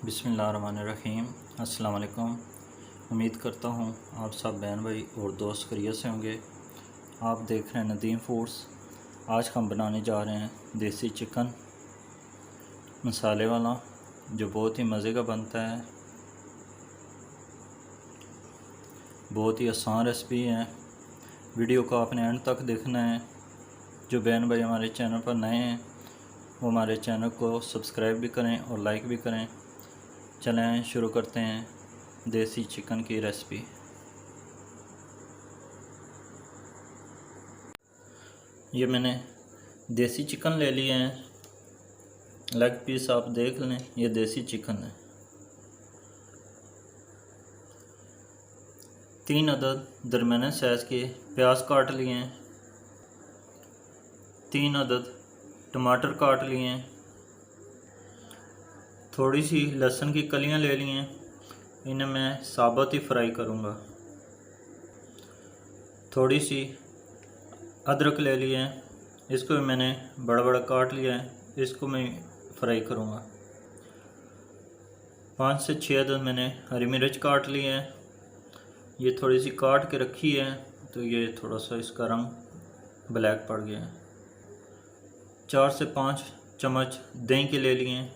बिस्मिल्लाहिर्रहमानिर्रहीम। अस्सलाम वालेकुम। उम्मीद करता हूँ आप सब बहन भाई और दोस्त खैरियत से होंगे। आप देख रहे हैं नदीम फूड्स। आज हम बनाने जा रहे हैं देसी चिकन मसाले वाला, जो बहुत ही मज़े का बनता है। बहुत ही आसान रेसिपी है। वीडियो को आपने एंड तक देखना है। जो बहन भाई हमारे चैनल पर नए हैं वो हमारे चैनल को सब्सक्राइब भी करें और लाइक भी करें। चलें शुरू करते हैं देसी चिकन की रेसिपी। ये मैंने देसी चिकन ले लिए हैं। लेग पीस आप देख लें, ये देसी चिकन है। 3 अदद दरमियाने साइज़ के प्याज काट लिए हैं। 3 अदद टमाटर काट लिए हैं। थोड़ी सी लहसुन की कलियां ले ली हैं, इन्हें मैं साबुत ही फ्राई करूँगा। थोड़ी सी अदरक ले लिए हैं, इसको भी मैंने बड़ा बड़ा काट लिया है, इसको मैं फ्राई करूँगा। 5 से 6 अदद मैंने हरी मिर्च काट लिए हैं, ये थोड़ी सी काट के रखी है तो ये थोड़ा सा इसका रंग ब्लैक पड़ गया है। 4 से 5 चम्मच दही के ले लिए हैं।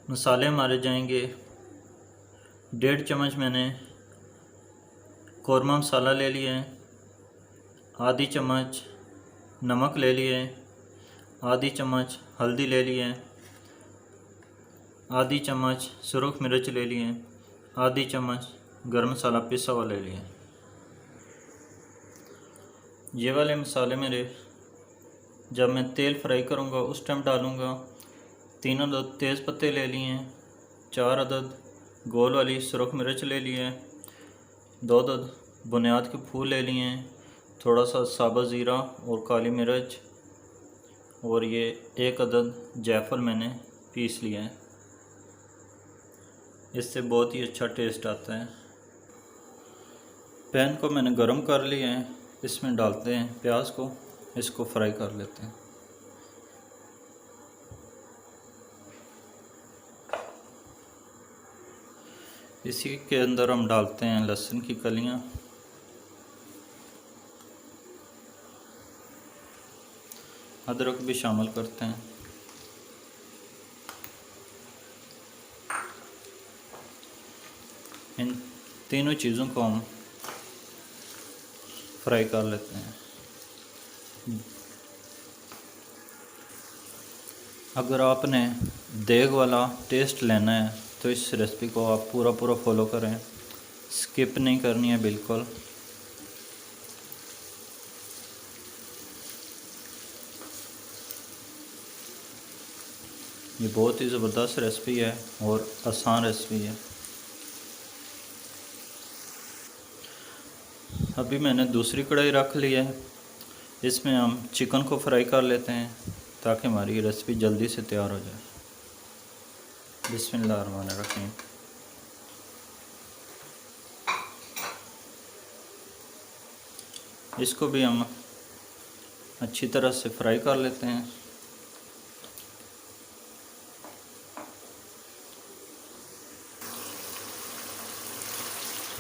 मसाले हमारे जाएंगे 1.5 चम्मच मैंने कौरमा मसाला ले लिया है, आधी चम्मच नमक ले लिए है, आधी चम्मच हल्दी ले लिए है, आधी चम्मच सुरख मिर्च ले लिए है, आधी चम्मच गरम मसाला पिसा हुआ ले लिया। ये वाले मसाले मेरे जब मैं तेल फ्राई करूँगा उस टाइम डालूँगा। 3 अदद तेज़ पत्ते ले लिए हैं, 4 अदद गोल वाली सुरख मिर्च ले लिए हैं, 2 अदद बुनियाद के फूल ले लिए हैं, थोड़ा सा साबुत ज़ीरा और काली मिर्च, और ये 1 अदद जायफल मैंने पीस लिया है। इससे बहुत ही अच्छा टेस्ट आता है। पैन को मैंने गरम कर लिया है, इसमें डालते हैं प्याज को, इसको फ्राई कर लेते हैं। इसी के अंदर हम डालते हैं लहसुन की कलियां, अदरक भी शामिल करते हैं। इन तीनों चीज़ों को हम फ्राई कर लेते हैं। अगर आपने देग वाला टेस्ट लेना है तो इस रेसिपी को आप पूरा फॉलो करें, स्किप नहीं करनी है बिल्कुल। ये बहुत ही ज़बरदस्त रेसिपी है और आसान रेसिपी है। अभी मैंने दूसरी कढ़ाई रख ली है, इसमें हम चिकन को फ्राई कर लेते हैं ताकि हमारी रेसिपी जल्दी से तैयार हो जाए। बिस्मिल्लाहिर्रहमानिर्रहीम। इसको भी हम अच्छी तरह से फ्राई कर लेते हैं।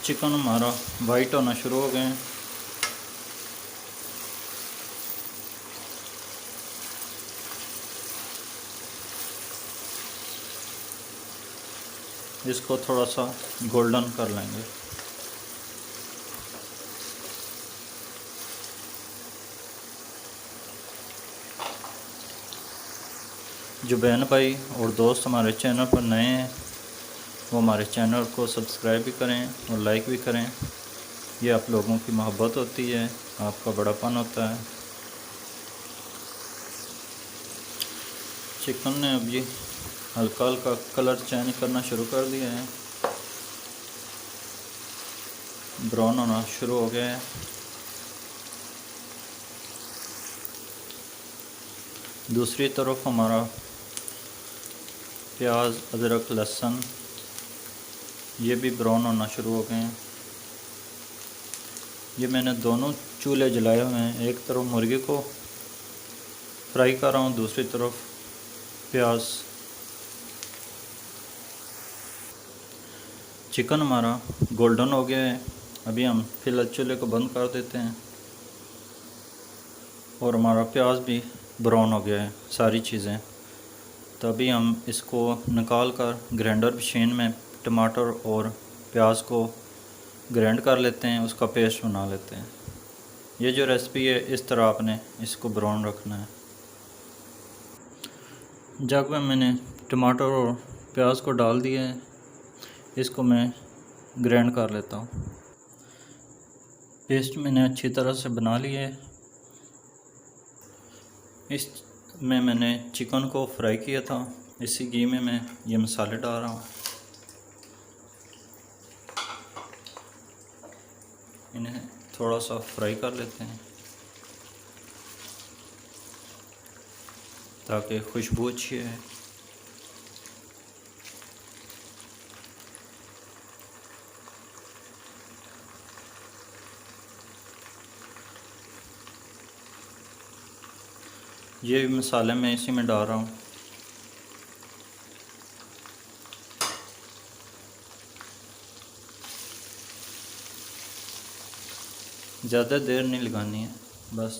चिकन हमारा वाइट होना शुरू हो गए हैं। इसको थोड़ा सा गोल्डन कर लेंगे। जो बहन भाई और दोस्त हमारे चैनल पर नए हैं वो हमारे चैनल को सब्सक्राइब भी करें और लाइक भी करें। ये आप लोगों की मोहब्बत होती है, आपका बड़ापन होता है। चिकन ने अभी हल्का हल्का कलर चेंज करना शुरू कर दिया है, ब्राउन होना शुरू हो गया है। दूसरी तरफ हमारा प्याज अदरक लहसुन ये भी ब्राउन होना शुरू हो गए हैं। ये मैंने दोनों चूल्हे जलाए हुए हैं, एक तरफ मुर्गी को फ्राई कर रहा हूँ, दूसरी तरफ प्याज चिकन हमारा गोल्डन हो गया है। अभी हम फिलहाल चूल्हे को बंद कर देते हैं और हमारा प्याज भी ब्राउन हो गया है सारी चीज़ें। तो अभी हम इसको निकाल कर ग्राइंडर मशीन में टमाटर और प्याज को ग्राइंड कर लेते हैं, उसका पेस्ट बना लेते हैं। ये जो रेसिपी है इस तरह आपने इसको ब्राउन रखना है। जग में मैंने टमाटर और प्याज को डाल दिया है, इसको मैं ग्राइंड कर लेता हूँ। पेस्ट मैंने अच्छी तरह से बना लिया है। इसमें मैंने चिकन को फ्राई किया था, इसी घी में मैं ये मसाले डाल रहा हूँ। इन्हें थोड़ा सा फ्राई कर लेते हैं ताकि खुशबू अच्छी है। ये मसाले मैं इसी में डाल रहा हूँ। ज़्यादा देर नहीं लगानी है, बस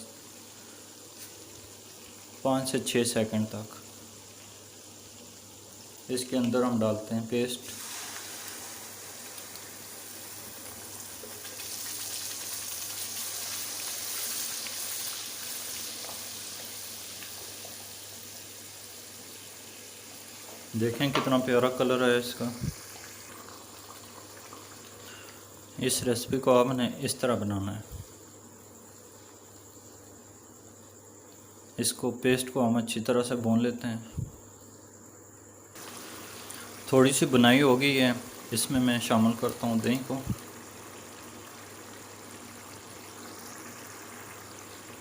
5 से 6 सेकंड तक। इसके अंदर हम डालते हैं पेस्ट। देखें कितना प्यारा कलर है इसका। इस रेसिपी को आपने इस तरह बनाना है। इसको पेस्ट को हम अच्छी तरह से भून लेते हैं। थोड़ी सी बुनाई हो गई है, इसमें मैं शामिल करता हूँ दही को।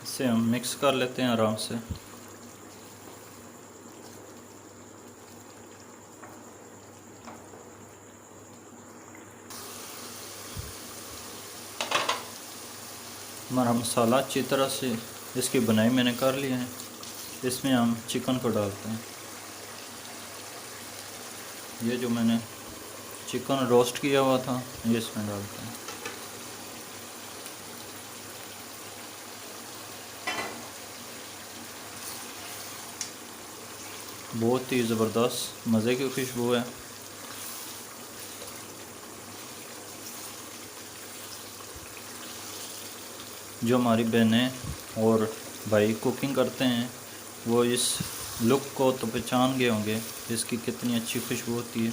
इसे हम मिक्स कर लेते हैं आराम से। हमारा मसाला अच्छी तरह से इसकी बुनाई मैंने कर लिया है। इसमें हम चिकन को डालते हैं। ये जो मैंने चिकन रोस्ट किया हुआ था ये इसमें डालते हैं। बहुत ही ज़बरदस्त मज़े की खुशबू है। जो हमारी बहनें और भाई कुकिंग करते हैं वो इस लुक को तो पहचान गए होंगे, इसकी कितनी अच्छी खुशबू होती है।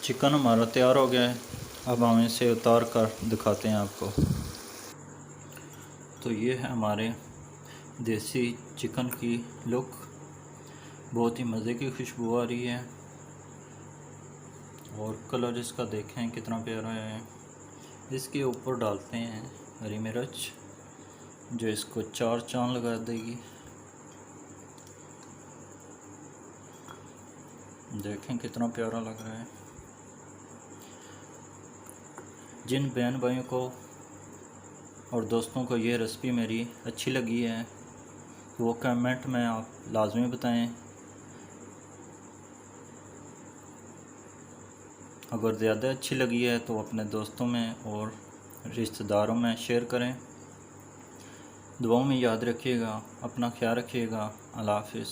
चिकन हमारा तैयार हो गया है। अब हम इसे उतार कर दिखाते हैं आपको। तो ये है हमारे देसी चिकन की लुक। बहुत ही मज़े की खुशबू आ रही है और कलर इसका देखें कितना प्यारा है। इसके ऊपर डालते हैं हरी मिर्च जो इसको 4 चांद लगा देगी। देखें कितना प्यारा लग रहा है। जिन बहन भाइयों को और दोस्तों को ये रेसिपी मेरी अच्छी लगी है वो कमेंट में आप लाजमी बताएं। अगर ज़्यादा अच्छी लगी है तो अपने दोस्तों में और रिश्तेदारों में शेयर करें। दुआओं में याद रखिएगा, अपना ख्याल रखिएगा। अल्लाह हाफ़िज़।